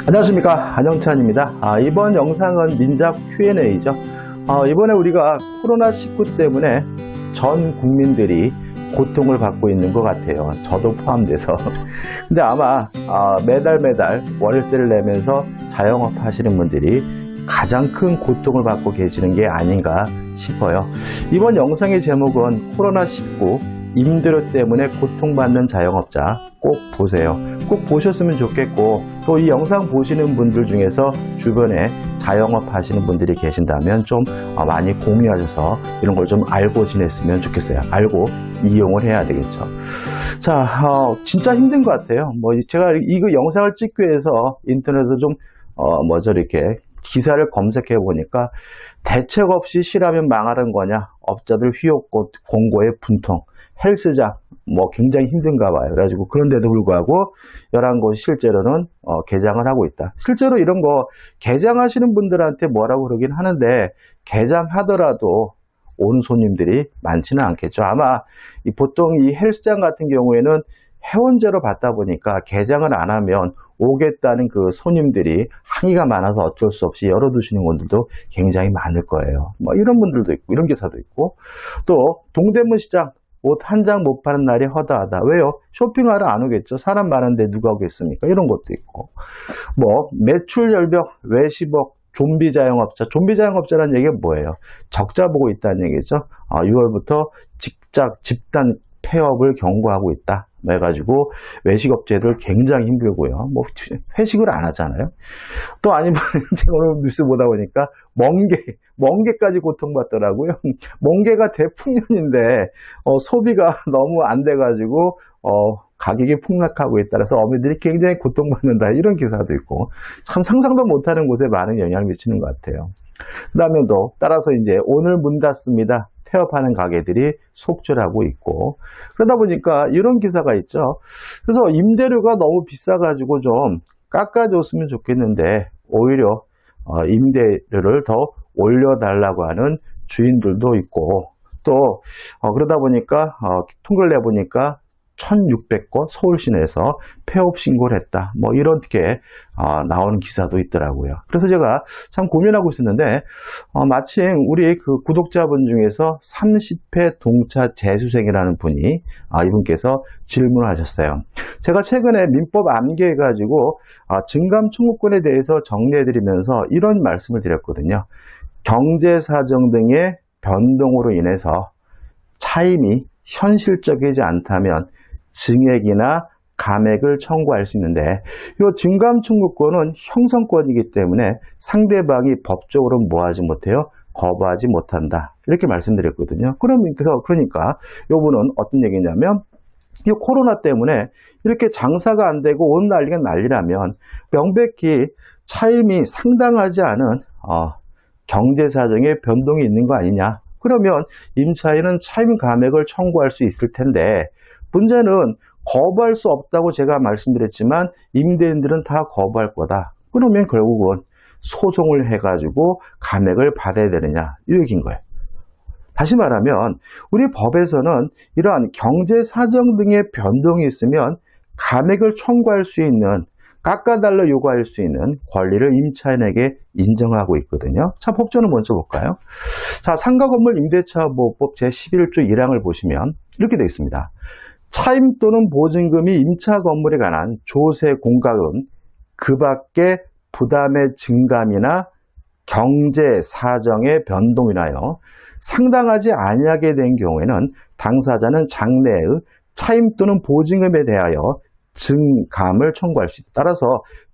안녕하십니까, 한영찬입니다. 이번 영상은 민작 Q&A죠. 이번에 우리가 코로나19 때문에 전 국민들이 고통을 받고 있는 것 같아요. 저도 포함돼서. 근데 아마 매달 월세를 내면서 자영업 하시는 분들이 가장 큰 고통을 받고 계시는 게 아닌가 싶어요. 이번 영상의 제목은 코로나19 임대료 때문에 고통받는 자영업자 꼭 보세요. 꼭 보셨으면 좋겠고, 또 이 영상 보시는 분들 중에서 주변에 자영업 하시는 분들이 계신다면 좀 많이 공유하셔서 이런 걸 좀 알고 지냈으면 좋겠어요. 알고 이용을 해야 되겠죠. 자, 진짜 힘든 것 같아요. 제가 이거 영상을 찍기 위해서 인터넷에서 좀 이렇게 기사를 검색해 보니까 대책 없이 실하면 망하는 거냐, 업자들 휴업 공고의 분통, 헬스장 굉장히 힘든가 봐요. 그래가지고 그런데도 불구하고 11곳이 실제로는 개장을 하고 있다. 실제로 이런 거 개장하시는 분들한테 뭐라고 그러긴 하는데, 개장하더라도 오는 손님들이 많지는 않겠죠. 아마 보통 이 헬스장 같은 경우에는 회원제로 받다 보니까 개장을 안 하면 오겠다는 그 손님들이 항의가 많아서 어쩔 수 없이 열어두시는 분들도 굉장히 많을 거예요. 이런 분들도 있고, 이런 기사도 있고, 또 동대문 시장 옷 한 장 못 파는 날이 허다하다. 왜요? 쇼핑하러 안 오겠죠. 사람 많은데 누가 오겠습니까? 이런 것도 있고, 매출 열벽, 외식업, 좀비 자영업자. 좀비 자영업자라는 얘기가 뭐예요? 적자 보고 있다는 얘기죠. 6월부터 집단 폐업을 경고하고 있다. 해가지고 외식업체들 굉장히 힘들고요. 회식을 안 하잖아요. 또 아니면 제가 오늘 뉴스 보다 보니까 멍게까지 고통받더라고요. 멍게가 대풍년인데 소비가 너무 안 돼가지고 가격이 폭락하고 있다. 그래서 어민들이 굉장히 고통받는다. 이런 기사도 있고, 참 상상도 못하는 곳에 많은 영향을 미치는 것 같아요. 그 다음에 또 따라서 이제 오늘 문 닫습니다. 폐업하는 가게들이 속출하고 있고, 그러다 보니까 이런 기사가 있죠. 그래서 임대료가 너무 비싸가지고 좀 깎아줬으면 좋겠는데, 오히려 임대료를 더 올려달라고 하는 주인들도 있고, 또 그러다 보니까 통계를 내보니까 1600건 서울 시내에서 폐업 신고를 했다. 이렇게 나오는 기사도 있더라고요. 그래서 제가 참 고민하고 있었는데, 마침 우리 그 구독자분 중에서 30회 동차 재수생이라는 분이 이분께서 질문을 하셨어요. 제가 최근에 민법 암기해가지고 증감 청구권에 대해서 정리해드리면서 이런 말씀을 드렸거든요. 경제사정 등의 변동으로 인해서 차임이 현실적이지 않다면 증액이나 감액을 청구할 수 있는데, 이 증감 청구권은 형성권이기 때문에 상대방이 법적으로 뭐하지 못해요? 거부하지 못한다. 이렇게 말씀드렸거든요. 그러니까 이분은 어떤 얘기냐면, 이 코로나 때문에 이렇게 장사가 안 되고 온 난리가 난리라면 명백히 차임이 상당하지 않은 경제사정의 변동이 있는 거 아니냐. 그러면 임차인은 차임 감액을 청구할 수 있을 텐데, 문제는 거부할 수 없다고 제가 말씀드렸지만 임대인들은 다 거부할 거다. 그러면 결국은 소송을 해가지고 감액을 받아야 되느냐, 이 얘기인 거예요. 다시 말하면 우리 법에서는 이러한 경제사정 등의 변동이 있으면 감액을 청구할 수 있는, 깎아달라 요구할 수 있는 권리를 임차인에게 인정하고 있거든요. 자, 법조는 먼저 볼까요? 자, 상가건물 임대차보호법 제11조 1항을 보시면 이렇게 되어 있습니다. 차임 또는 보증금이 임차 건물에 관한 조세 공과금 그 밖의 부담의 증감이나 경제 사정의 변동이나요 상당하지 아니하게 된 경우에는 당사자는 장래의 차임 또는 보증금에 대하여 증감을 청구할 수 있다. 따라서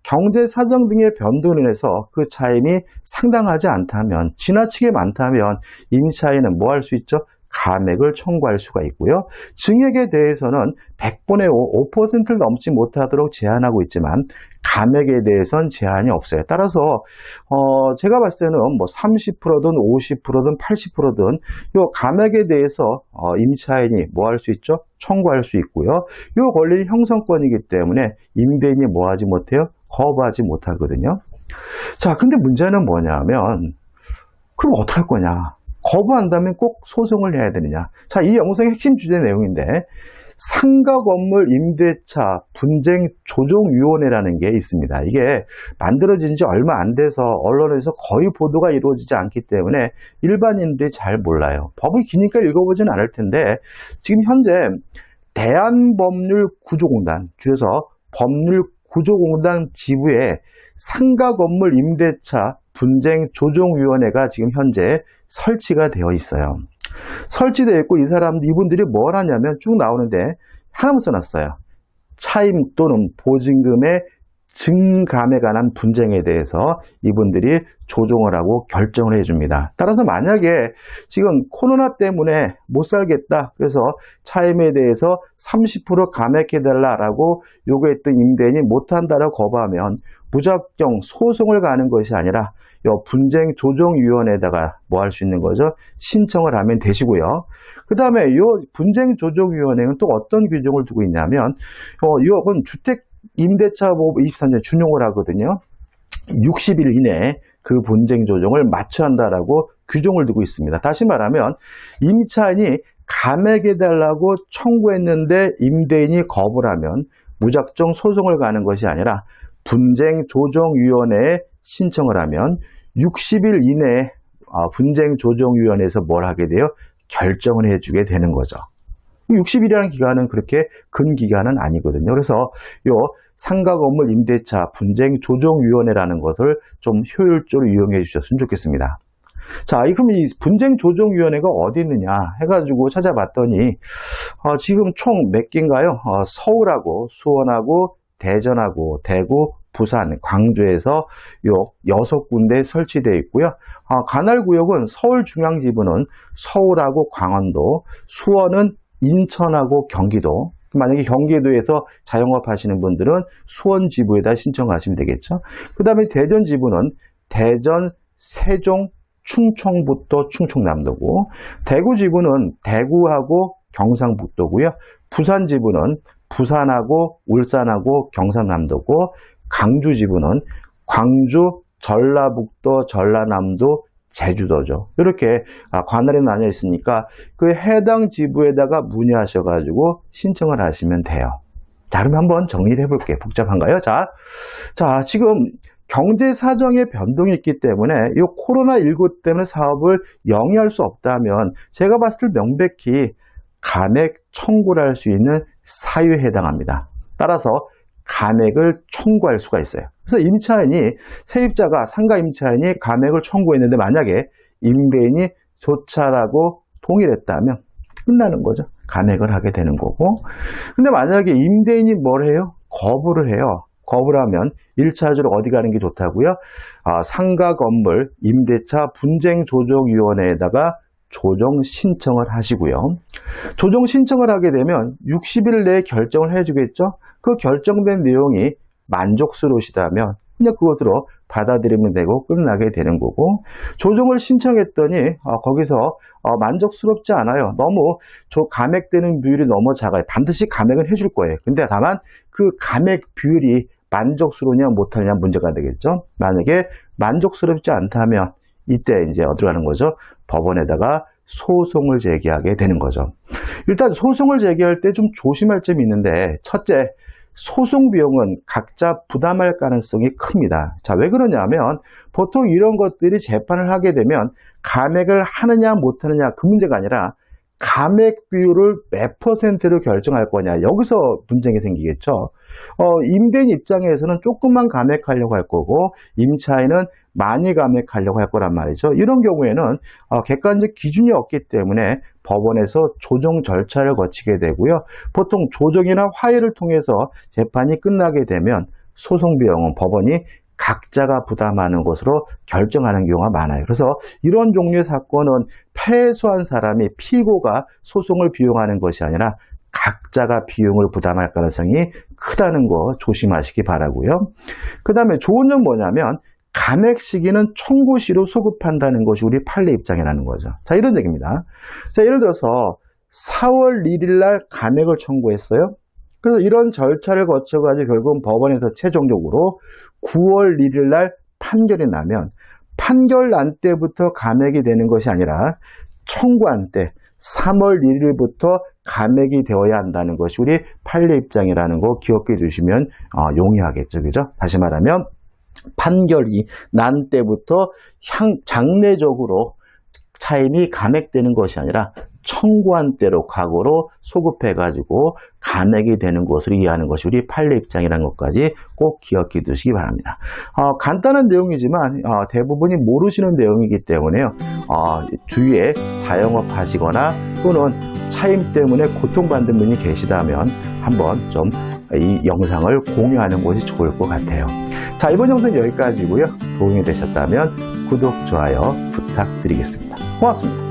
경제 사정 등의 변동으로 인해서 그 차임이 상당하지 않다면, 지나치게 많다면 임차인은 뭐 할 수 있죠? 감액을 청구할 수가 있고요. 증액에 대해서는 100분의 5%를 넘지 못하도록 제한하고 있지만 감액에 대해서는 제한이 없어요. 따라서 제가 봤을 때는 30%든 50%든 80%든 이 감액에 대해서 임차인이 뭐 할 수 있죠? 청구할 수 있고요. 이 권리는 형성권이기 때문에 임대인이 뭐 하지 못해요? 거부하지 못하거든요. 자, 근데 문제는 뭐냐면, 그럼 어떡할 거냐? 거부한다면 꼭 소송을 해야 되느냐. 자, 이 영상의 핵심 주제 내용인데, 상가 건물 임대차 분쟁 조정위원회라는 게 있습니다. 이게 만들어진 지 얼마 안 돼서 언론에서 거의 보도가 이루어지지 않기 때문에 일반인들이 잘 몰라요. 법이 기니까 읽어보진 않을 텐데, 지금 현재 대한법률구조공단, 줄여서 법률구조공단 지부에 상가 건물 임대차 분쟁 조정위원회가 지금 현재 설치가 되어 있어요. 설치되어 있고 이분들이 뭘 하냐면 쭉 나오는데 하나만 써놨어요. 차임 또는 보증금의 증감에 관한 분쟁에 대해서 이분들이 조정을 하고 결정을 해줍니다. 따라서 만약에 지금 코로나 때문에 못 살겠다, 그래서 차임에 대해서 30% 감액해달라고 요구했던 임대인이 못한다라고 거부하면 무작정 소송을 가는 것이 아니라 요 분쟁 조정위원회에다가 뭐 할 수 있는 거죠? 신청을 하면 되시고요. 그 다음에 요 분쟁 조정위원회는 또 어떤 규정을 두고 있냐면, 이건 주택 임대차 보호 23년 준용을 하거든요. 60일 이내에 그 분쟁 조정을 마쳐야 한다라고 규정을 두고 있습니다. 다시 말하면 임차인이 감액해달라고 청구했는데 임대인이 거부를 하면 무작정 소송을 가는 것이 아니라 분쟁 조정위원회에 신청을 하면 60일 이내에 분쟁 조정위원회에서 뭘 하게 돼요? 결정을 해주게 되는 거죠. 60일이라는 기간은 그렇게 근 기간은 아니거든요. 그래서 요 상가 건물 임대차 분쟁 조정위원회라는 것을 좀 효율적으로 이용해 주셨으면 좋겠습니다. 자, 그럼 이 분쟁 조정위원회가 어디 있느냐 해가지고 찾아봤더니 지금 총 몇 개인가요? 서울하고 수원하고 대전하고 대구, 부산, 광주에서 요 6군데 설치되어 있고요. 관할구역은 서울중앙지부는 서울하고 강원도, 수원은 인천하고 경기도. 만약에 경기도에서 자영업 하시는 분들은 수원 지부에다 신청하시면 되겠죠. 그 다음에 대전 지부는 대전, 세종, 충청북도, 충청남도고, 대구 지부는 대구하고 경상북도고요. 부산 지부는 부산하고 울산하고 경상남도고, 강주 지부는 광주, 전라북도, 전라남도, 제주도죠. 이렇게 관할에 나뉘어 있으니까 그 해당 지부에다가 문의하셔가지고 신청을 하시면 돼요. 자, 그럼 한번 정리를 해볼게요. 복잡한가요? 자, 지금 경제 사정의 변동이 있기 때문에 이 코로나19 때문에 사업을 영위할 수 없다면 제가 봤을 때 명백히 감액 청구를 할 수 있는 사유에 해당합니다. 따라서 감액을 청구할 수가 있어요. 그래서 임차인이, 세입자가 상가 임차인이 감액을 청구했는데 만약에 임대인이 좋자라고 동의를 했다면 끝나는 거죠. 감액을 하게 되는 거고. 근데 만약에 임대인이 뭘 해요? 거부를 해요. 거부를 하면 1차적으로 어디 가는 게 좋다고요? 상가 건물 임대차 분쟁 조정위원회에다가 조정 신청을 하시고요. 조정 신청을 하게 되면 60일 내에 결정을 해주겠죠. 그 결정된 내용이 만족스러우시다면 그냥 그것으로 받아들이면 되고 끝나게 되는 거고, 조정을 신청했더니 거기서 만족스럽지 않아요. 너무 감액되는 비율이 너무 작아요. 반드시 감액은 해줄 거예요. 근데 다만 그 감액 비율이 만족스러우냐 못하냐 문제가 되겠죠. 만약에 만족스럽지 않다면 이때 이제 어디로 가는 거죠? 법원에다가 소송을 제기하게 되는 거죠. 일단 소송을 제기할 때 좀 조심할 점이 있는데, 첫째, 소송 비용은 각자 부담할 가능성이 큽니다. 자, 왜 그러냐면 보통 이런 것들이 재판을 하게 되면 감액을 하느냐 못하느냐 그 문제가 아니라 감액 비율을 몇 %로 결정할 거냐, 여기서 분쟁이 생기겠죠. 임대인 입장에서는 조금만 감액하려고 할 거고 임차인은 많이 감액하려고 할 거란 말이죠. 이런 경우에는 객관적 기준이 없기 때문에 법원에서 조정 절차를 거치게 되고요. 보통 조정이나 화해를 통해서 재판이 끝나게 되면 소송 비용은 법원이 각자가 부담하는 것으로 결정하는 경우가 많아요. 그래서 이런 종류의 사건은 패소한 사람이, 피고가 소송을 비용하는 것이 아니라 각자가 비용을 부담할 가능성이 크다는 거 조심하시기 바라고요. 그 다음에 좋은 점 뭐냐면 감액 시기는 청구 시로 소급한다는 것이 우리 판례 입장이라는 거죠. 자, 이런 얘기입니다. 자, 예를 들어서 4월 1일 날 감액을 청구했어요. 그래서 이런 절차를 거쳐가지고 결국은 법원에서 최종적으로 9월 1일 날 판결이 나면 판결 난 때부터 감액이 되는 것이 아니라 청구한 때 3월 1일부터 감액이 되어야 한다는 것이 우리 판례 입장이라는 거 기억해 주시면 용이하겠죠. 그죠? 다시 말하면 판결이 난 때부터 장래적으로 차임이 감액되는 것이 아니라 청구한 때로 과거로 소급해가지고 감액이 되는 것으로 이해하는 것이 우리 판례 입장이라는 것까지 꼭 기억해 두시기 바랍니다. 간단한 내용이지만 대부분이 모르시는 내용이기 때문에요. 주위에 자영업 하시거나 또는 차임 때문에 고통받는 분이 계시다면 한번 좀 이 영상을 공유하는 것이 좋을 것 같아요. 자, 이번 영상 여기까지고요. 도움이 되셨다면 구독, 좋아요 부탁드리겠습니다. 고맙습니다.